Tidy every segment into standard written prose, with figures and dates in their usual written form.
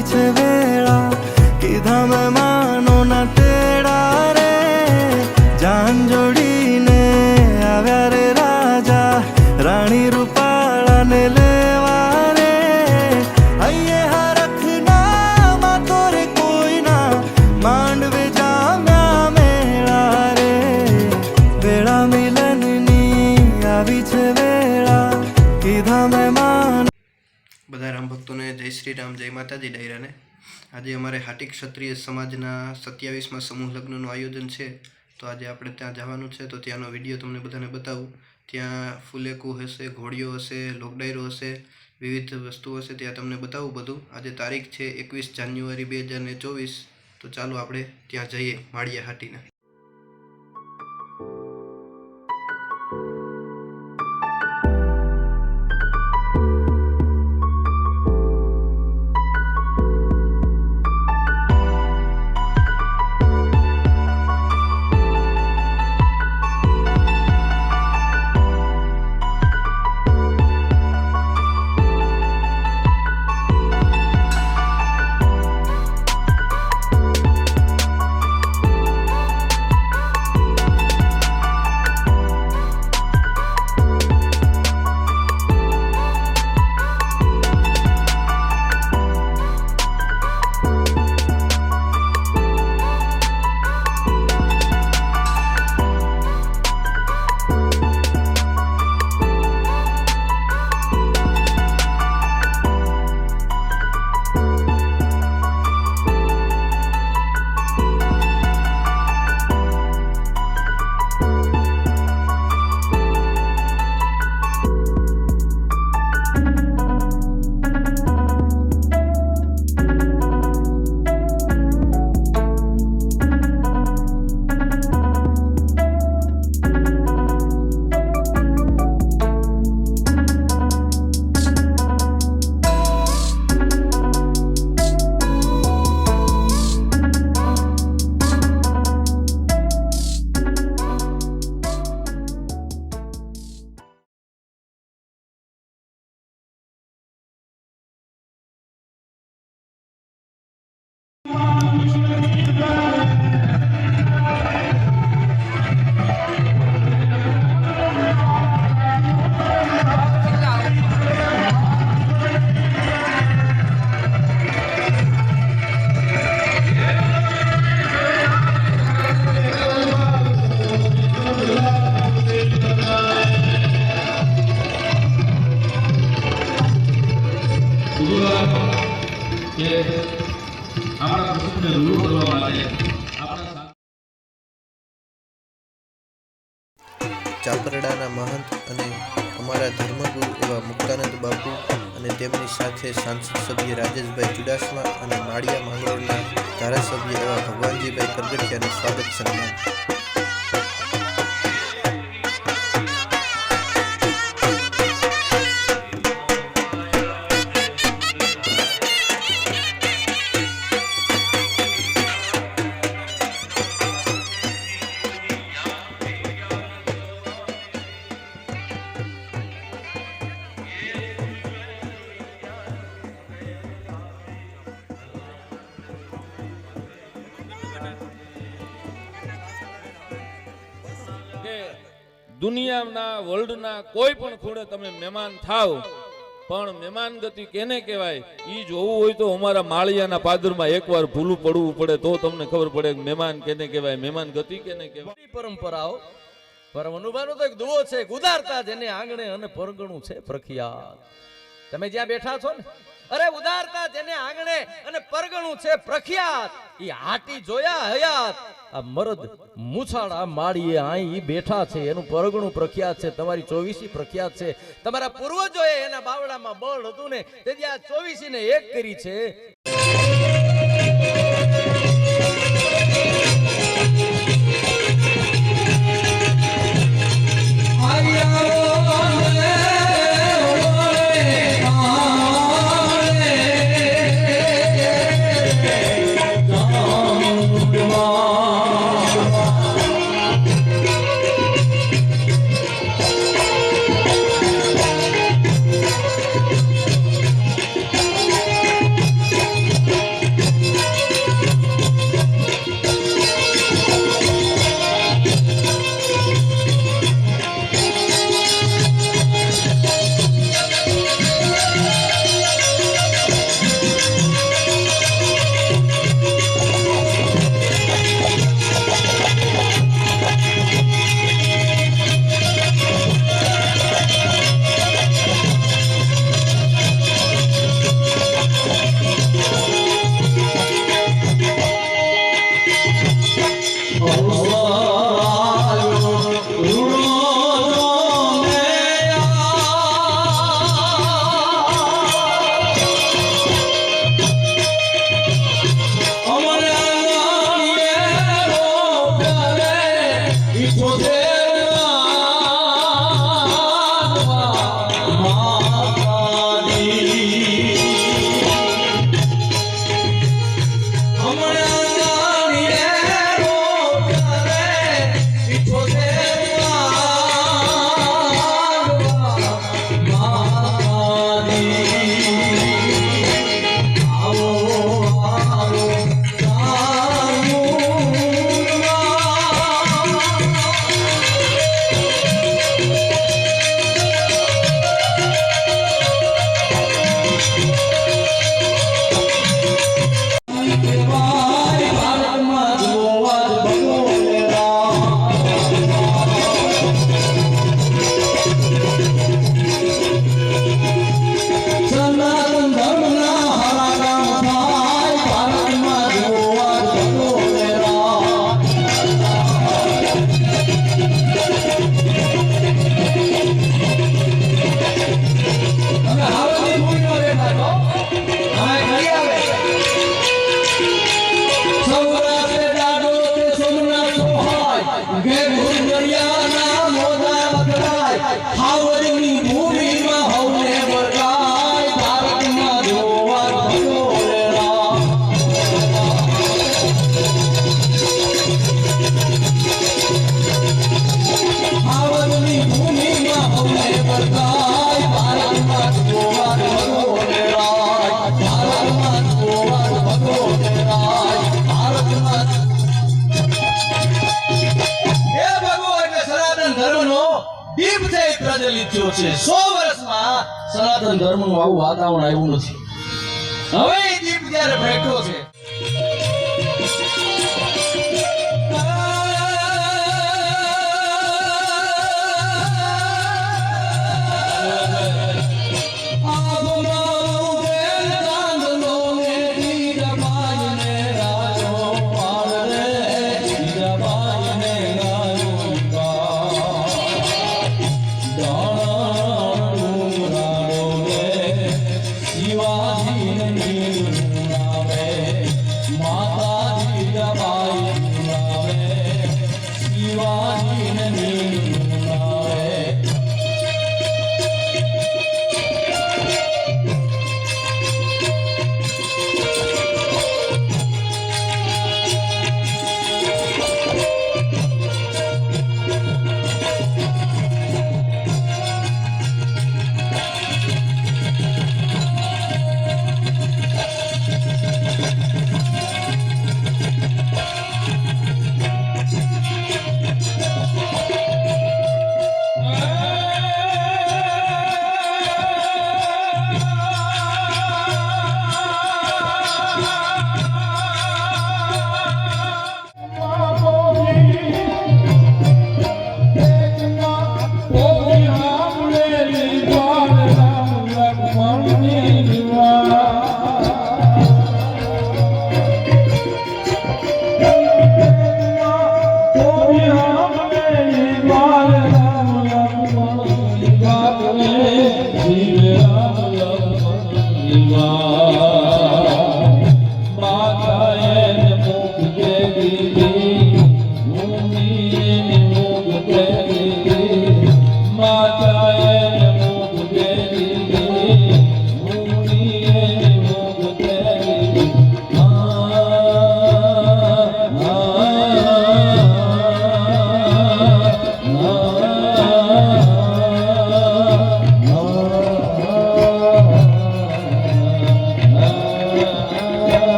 આવી છે વેળા, કીધા મહેમાનો ના તેડા રે, જાન જોડીને આવ્યા રે રાજા, રાણી રૂપાળાને લેવા રે, હૈયે હરખના માતો રે કોઈના, માંડવે જામ્યા મેળા રે, વેળા મિલનની આવી છે વેળા, કીધા મહેમાન. બધા રામ ભક્તોને જય શ્રી રામ, જય માતાજી ડાયરાને. આજે અમારે હાટી ક્ષત્રિય સમાજના 27મા સમૂહ લગ્નનું આયોજન છે, તો આજે આપણે ત્યાં જવાનું છે. તો ત્યાંનો વિડીયો તમને બધાને બતાવું. ત્યાં ફુલેકું હશે, ઘોડીઓ હશે, લોકડાયરો હશે, વિવિધ વસ્તુઓ હશે, ત્યાં તમને બતાવું બધું. આજે તારીખ છે 21 જાન્યુઆરી 2024. તો ચાલો આપણે ત્યાં જઈએ, માળિયા હાટીના. ચાપરડાના મહંત અને અમારા ધર્મગુરુ એવા મુક્તાનંદ બાપુ અને તેમની સાથે સાંસદ સભ્ય રાજેશભાઈ ચુડાસમા અને માળિયા માંગરોળના ધારાસભ્ય એવા ભગવાનજીભાઈ કરગઠિયાનું સ્વાગત સન્માન. દુનિયાના વર્લ્ડના કોઈ પણ ખૂણે તમે મહેમાન થાવ, પણ મહેમાન ગતિ કેને કહેવાય ઈ જોવું હોય તો અમારા માળિયાના પાદરમાં એકવાર ભૂલું પડવું પડે, તો તમને ખબર પડે કે મહેમાન કેને કહેવાય, મહેમાન ગતિ કેને કહેવાય. પરંપરાઓ પરમ અનુભાવનો તો એક દુઓ છે, ઉદારતા જેને આંગણે અને પરગણું છે પ્રખ્યાત. તમે જ્યાં બેઠા છો ને, અરે ઉદારતા જેને આંગણે અને પરગણું છે પ્રખ્યાત, ઈ હાટી જોયા હયાત. આ મરદ મૂછાળા માળીએ અહીં ઈ બેઠા છે, એનું પરગણું પ્રખ્યાત છે, તમારી 24 પ્રખ્યાત છે. તમારા પૂર્વજોએ એના બાવડામાં બળ હતું ને, તેથી આ 24 ને એક કરી છે. પ્રચલિત થયો છે. 100 વર્ષમાં સનાતન ધર્મનું આવું વાતાવરણ આવ્યું નથી. હવે એ દીપ જ્યારે પ્રગટ્યો છે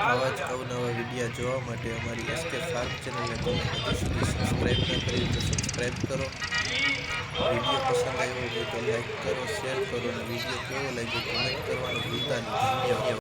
આવા જ અવનવા વિડીયો જોવા માટે અમારી એસકે ફાર્મ ચેનલને તમે હજુ સુધી સબસ્ક્રાઈબ ન કરી તો સબસ્ક્રાઈબ કરો. વિડીયો પસંદ આવ્યો હોય તો લાઈક કરો, શેર કરો અને વિડીયો કેવો લાગ્યો કમેન્ટ કરવાનું ભૂલતા નહીં. ધન્યવાદ.